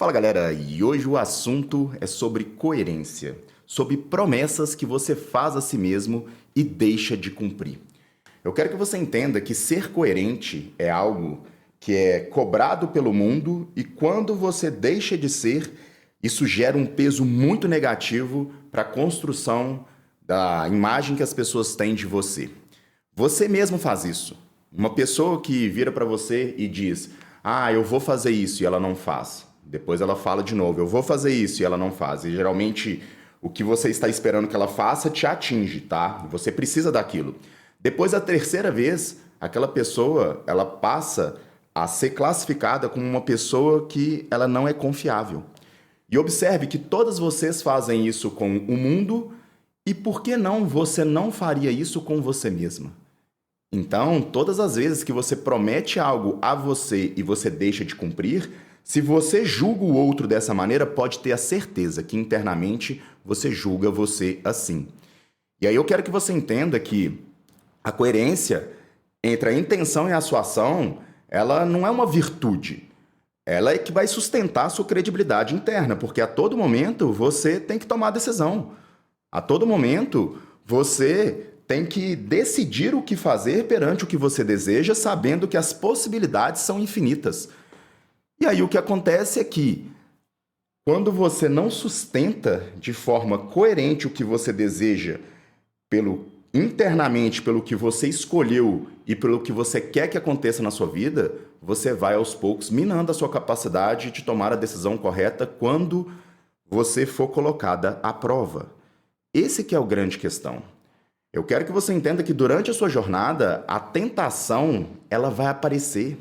Fala galera, e hoje o assunto é sobre coerência, sobre promessas que você faz a si mesmo e deixa de cumprir. Eu quero que você entenda que ser coerente é algo que é cobrado pelo mundo e quando você deixa de ser, isso gera um peso muito negativo para a construção da imagem que as pessoas têm de você. Você mesmo faz isso. Uma pessoa que vira para você e diz: "Ah, eu vou fazer isso", e ela não faz. Depois ela fala de novo: "Eu vou fazer isso", e ela não faz. E geralmente o que você está esperando que ela faça te atinge, tá? Você precisa daquilo. Depois da terceira vez, aquela pessoa, ela passa a ser classificada como uma pessoa que ela não é confiável. E observe que todas vocês fazem isso com o mundo, e por que não você não faria isso com você mesma? Então, todas as vezes que você promete algo a você e você deixa de cumprir, se você julga o outro dessa maneira, pode ter a certeza que internamente você julga você assim. E aí eu quero que você entenda que a coerência entre a intenção e a sua ação, ela não é uma virtude. Ela é que vai sustentar a sua credibilidade interna, porque a todo momento você tem que tomar decisão. A todo momento você tem que decidir o que fazer perante o que você deseja, sabendo que as possibilidades são infinitas. E aí o que acontece é que, quando você não sustenta de forma coerente o que você deseja internamente, pelo que você escolheu e pelo que você quer que aconteça na sua vida, você vai aos poucos minando a sua capacidade de tomar a decisão correta quando você for colocada à prova. Esse que é o grande questão. Eu quero que você entenda que durante a sua jornada, a tentação, ela vai aparecer.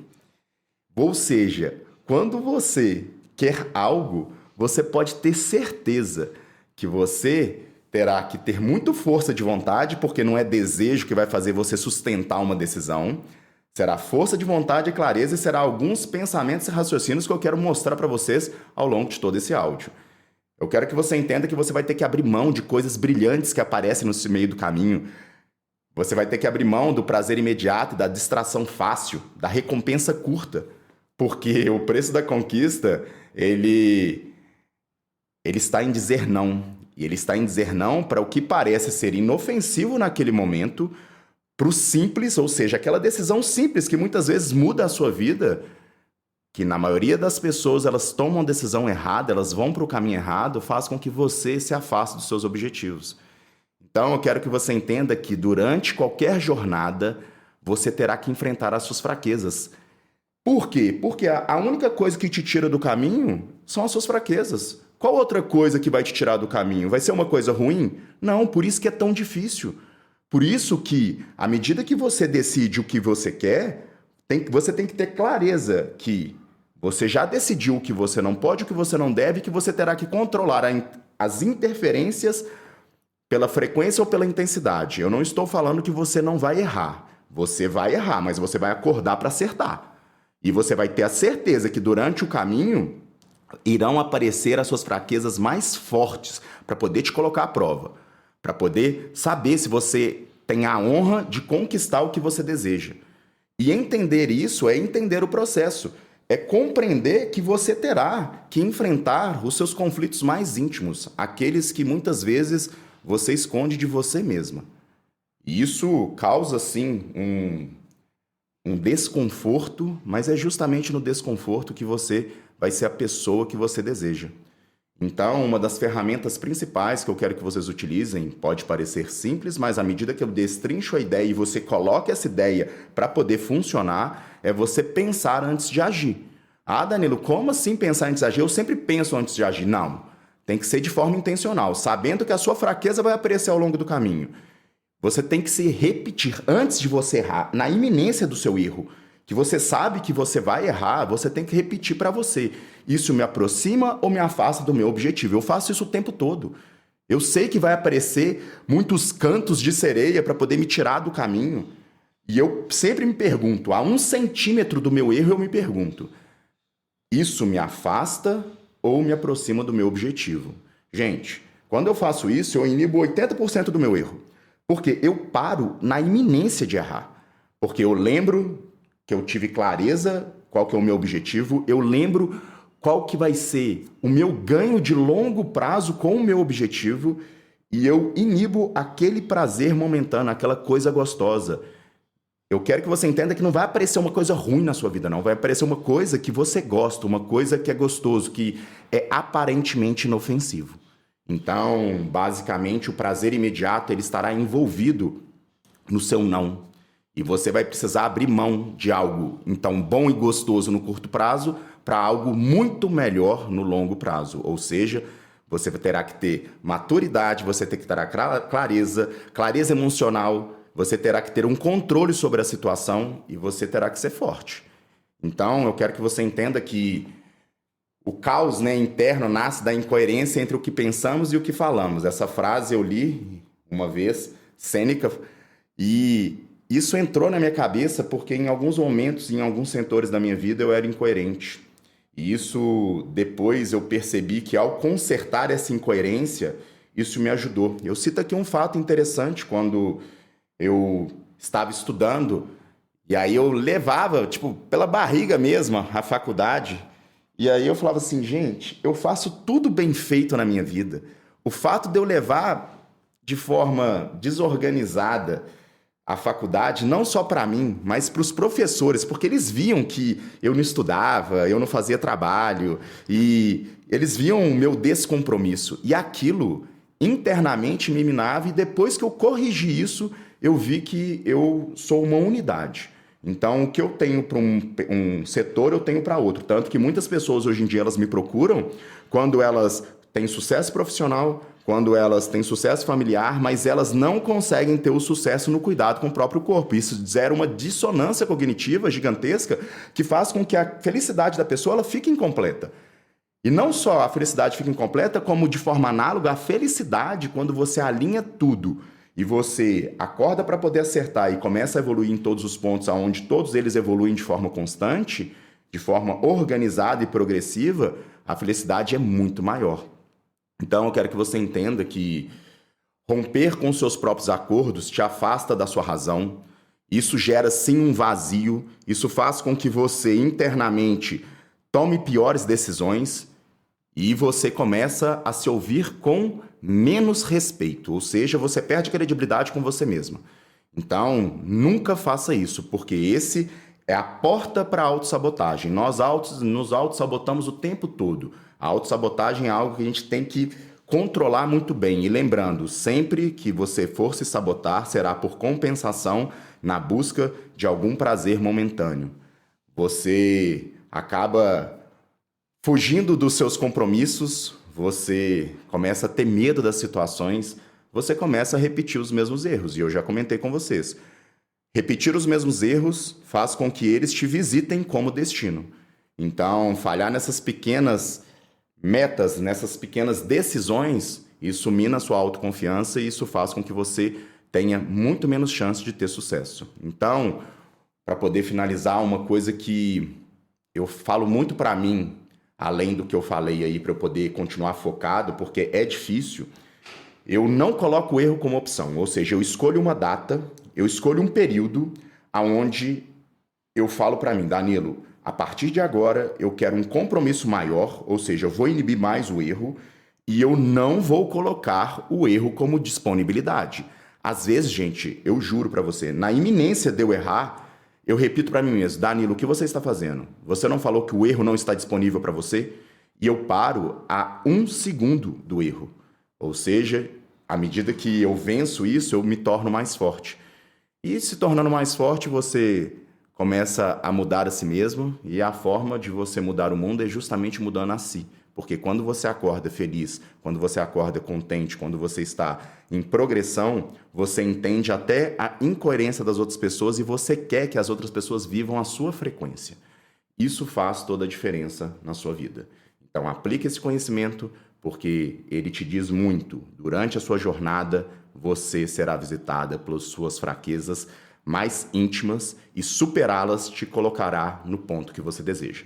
Ou seja, quando você quer algo, você pode ter certeza que você terá que ter muita força de vontade, porque não é desejo que vai fazer você sustentar uma decisão. Será força de vontade e clareza e será alguns pensamentos e raciocínios que eu quero mostrar para vocês ao longo de todo esse áudio. Eu quero que você entenda que você vai ter que abrir mão de coisas brilhantes que aparecem no meio do caminho. Você vai ter que abrir mão do prazer imediato, da distração fácil, da recompensa curta. Porque o preço da conquista, ele está em dizer não. E ele está em dizer não para o que parece ser inofensivo naquele momento, para o simples, ou seja, aquela decisão simples que muitas vezes muda a sua vida, que na maioria das pessoas elas tomam a decisão errada, elas vão para o caminho errado, faz com que você se afaste dos seus objetivos. Então eu quero que você entenda que durante qualquer jornada você terá que enfrentar as suas fraquezas. Por quê? Porque a única coisa que te tira do caminho são as suas fraquezas. Qual outra coisa que vai te tirar do caminho? Vai ser uma coisa ruim? Não, por isso que é tão difícil. Por isso que, à medida que você decide o que você quer, você tem que ter clareza que você já decidiu o que você não pode, o que você não deve, que você terá que controlar as interferências pela frequência ou pela intensidade. Eu não estou falando que você não vai errar. Você vai errar, mas você vai acordar para acertar. E você vai ter a certeza que durante o caminho irão aparecer as suas fraquezas mais fortes para poder te colocar à prova, para poder saber se você tem a honra de conquistar o que você deseja. E entender isso é entender o processo. É compreender que você terá que enfrentar os seus conflitos mais íntimos, aqueles que muitas vezes você esconde de você mesma. E isso causa, sim, um desconforto, mas é justamente no desconforto que você vai ser a pessoa que você deseja. Então, uma das ferramentas principais que eu quero que vocês utilizem, pode parecer simples, mas à medida que eu destrincho a ideia e você coloca essa ideia para poder funcionar, é você pensar antes de agir. Ah, Danilo, como assim pensar antes de agir? Eu sempre penso antes de agir. Não, tem que ser de forma intencional, sabendo que a sua fraqueza vai aparecer ao longo do caminho. Você tem que se repetir antes de você errar, na iminência do seu erro, que você sabe que você vai errar, você tem que repetir para você. Isso me aproxima ou me afasta do meu objetivo? Eu faço isso o tempo todo. Eu sei que vai aparecer muitos cantos de sereia para poder me tirar do caminho. E eu sempre me pergunto, a 1 centímetro do meu erro eu me pergunto, isso me afasta ou me aproxima do meu objetivo? Gente, quando eu faço isso, eu inibo 80% do meu erro. Porque eu paro na iminência de errar. Porque eu lembro que eu tive clareza qual que é o meu objetivo, eu lembro qual que vai ser o meu ganho de longo prazo com o meu objetivo e eu inibo aquele prazer momentâneo, aquela coisa gostosa. Eu quero que você entenda que não vai aparecer uma coisa ruim na sua vida, não. Vai aparecer uma coisa que você gosta, uma coisa que é gostoso, que é aparentemente inofensivo. Então, basicamente, o prazer imediato ele estará envolvido no seu não. E você vai precisar abrir mão de algo, então, bom e gostoso no curto prazo para algo muito melhor no longo prazo. Ou seja, você terá que ter maturidade, você terá clareza emocional, você terá que ter um controle sobre a situação e você terá que ser forte. Então, eu quero que você entenda que o caos, né, interno nasce da incoerência entre o que pensamos e o que falamos. Essa frase eu li uma vez, Sêneca, e isso entrou na minha cabeça porque em alguns momentos, em alguns setores da minha vida, eu era incoerente. E isso, depois eu percebi que ao consertar essa incoerência, isso me ajudou. Eu cito aqui um fato interessante, quando eu estava estudando, e aí eu levava, tipo, pela barriga mesmo, a faculdade. E aí eu falava assim, gente, eu faço tudo bem feito na minha vida. O fato de eu levar de forma desorganizada a faculdade, não só para mim, mas para os professores, porque eles viam que eu não estudava, eu não fazia trabalho, e eles viam o meu descompromisso. E aquilo internamente me minava, e depois que eu corrigi isso, eu vi que eu sou uma unidade. Então, o que eu tenho para um setor, eu tenho para outro. Tanto que muitas pessoas hoje em dia elas me procuram quando elas têm sucesso profissional, quando elas têm sucesso familiar, mas elas não conseguem ter o sucesso no cuidado com o próprio corpo. Isso gera uma dissonância cognitiva gigantesca que faz com que a felicidade da pessoa ela fique incompleta. E não só a felicidade fica incompleta, como de forma análoga, a felicidade, quando você alinha tudo e você acorda para poder acertar e começa a evoluir em todos os pontos onde todos eles evoluem de forma constante, de forma organizada e progressiva, a felicidade é muito maior. Então eu quero que você entenda que romper com seus próprios acordos te afasta da sua razão. Isso gera sim um vazio, isso faz com que você internamente tome piores decisões e você começa a se ouvir com menos respeito, ou seja, você perde credibilidade com você mesma. Então, nunca faça isso, porque esse é a porta para a autossabotagem. Nós nos autossabotamos o tempo todo. A autossabotagem é algo que a gente tem que controlar muito bem. E lembrando, sempre que você for se sabotar, será por compensação na busca de algum prazer momentâneo. Você acaba fugindo dos seus compromissos, você começa a ter medo das situações, você começa a repetir os mesmos erros. E eu já comentei com vocês. Repetir os mesmos erros faz com que eles te visitem como destino. Então, falhar nessas pequenas metas, nessas pequenas decisões, isso mina a sua autoconfiança e isso faz com que você tenha muito menos chance de ter sucesso. Então, para poder finalizar, uma coisa que eu falo muito para mim, além do que eu falei aí, para eu poder continuar focado, porque é difícil, eu não coloco o erro como opção. Ou seja, eu escolho uma data, eu escolho um período onde eu falo para mim, Danilo, a partir de agora eu quero um compromisso maior, ou seja, eu vou inibir mais o erro e eu não vou colocar o erro como disponibilidade. Às vezes, gente, eu juro para você, na iminência de eu errar, eu repito para mim mesmo, Danilo, o que você está fazendo? Você não falou que o erro não está disponível para você? E eu paro a 1 segundo do erro. Ou seja, à medida que eu venço isso, eu me torno mais forte. E se tornando mais forte, você começa a mudar a si mesmo, e a forma de você mudar o mundo é justamente mudando a si. Porque quando você acorda feliz, quando você acorda contente, quando você está em progressão, você entende até a incoerência das outras pessoas e você quer que as outras pessoas vivam a sua frequência. Isso faz toda a diferença na sua vida. Então aplique esse conhecimento, porque ele te diz muito. Durante a sua jornada, você será visitada pelas suas fraquezas mais íntimas e superá-las te colocará no ponto que você deseja.